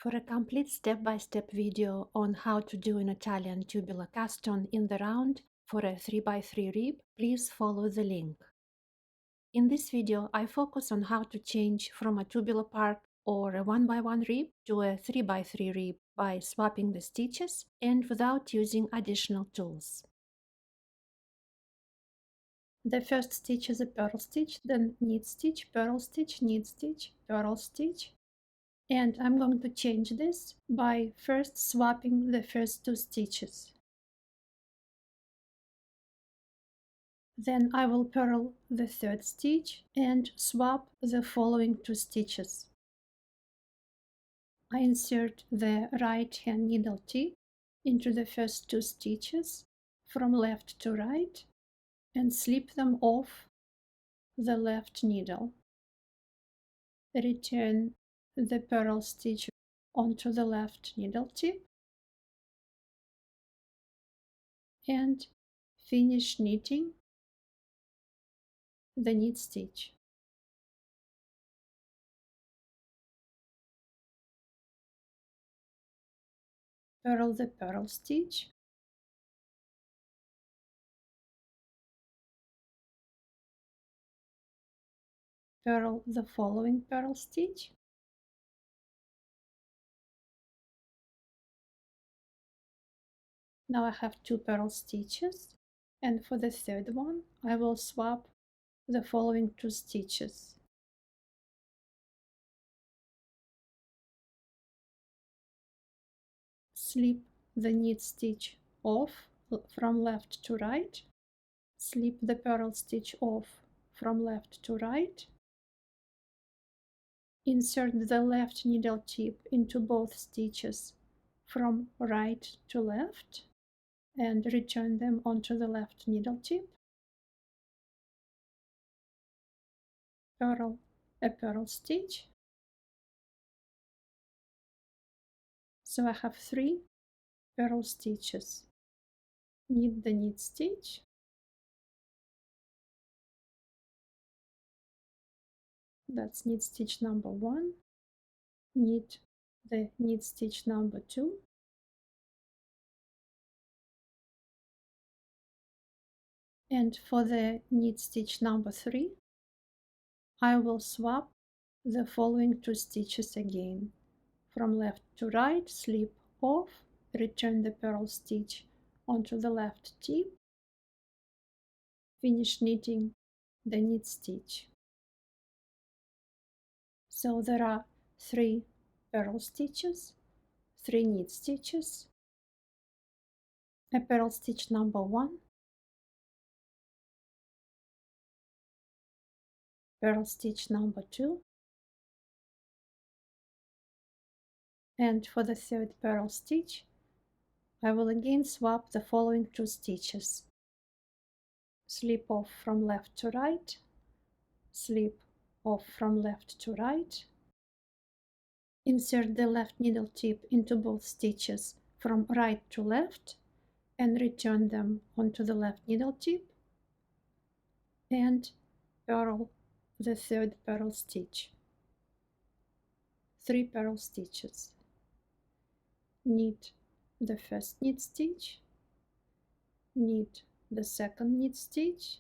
For a complete step-by-step video on how to do an Italian tubular cast on in the round for a 3x3 rib, please follow the link. In this video, I focus on how to change from a tubular part or a 1x1 rib to a 3x3 rib by swapping the stitches and without using additional tools. The first stitch is a purl stitch, then knit stitch, purl stitch, knit stitch, purl stitch. And I'm going to change this by first swapping the first two stitches. Then I will purl the third stitch and swap the following two stitches. I insert the right hand needle tip into the first two stitches from left to right and slip them off the left needle. Return the purl stitch onto the left needle tip and finish knitting the knit stitch. Purl the purl stitch, purl the following purl stitch, now I have two purl stitches, and for the third one I will swap the following two stitches. Slip the knit stitch off from left to right, slip the purl stitch off from left to right, insert the left needle tip into both stitches from right to left and return them onto the left needle tip, purl a purl stitch. So I have 3 purl stitches. Knit the knit stitch, that's knit stitch number 1, knit the knit stitch number 2, and for the knit stitch number 3 I will swap the following two stitches again. From left to right, slip off, return the purl stitch onto the left tip, finish knitting the knit stitch. So there are 3 purl stitches, 3 knit stitches, a purl stitch number 1, purl stitch number 2, and for the third purl stitch I will again swap the following two stitches. Slip off from left to right, slip off from left to right, insert the left needle tip into both stitches from right to left and return them onto the left needle tip and purl the third purl stitch. 3 purl stitches. Knit the first knit stitch, knit the second knit stitch,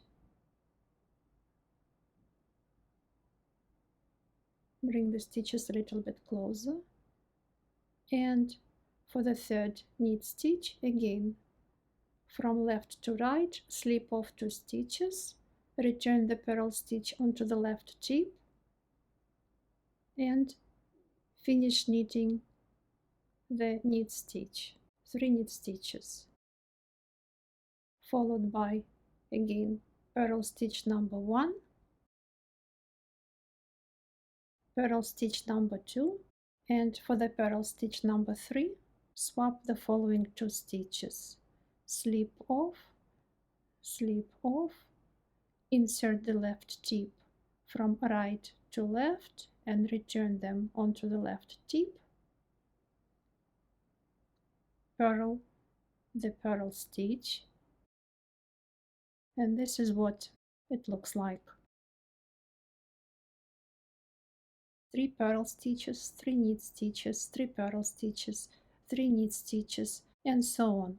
bring the stitches a little bit closer, and for the third knit stitch again from left to right, slip off 2 stitches, return the purl stitch onto the left tip and finish knitting the knit stitch, 3 knit stitches, followed by again purl stitch number 1, purl stitch number 2, and for the purl stitch number 3 swap the following 2 stitches. Slip off, insert the left tip from right to left and return them onto the left tip, purl the purl stitch, and this is what it looks like. 3 purl stitches, 3 knit stitches, 3 purl stitches, 3 knit stitches, and so on.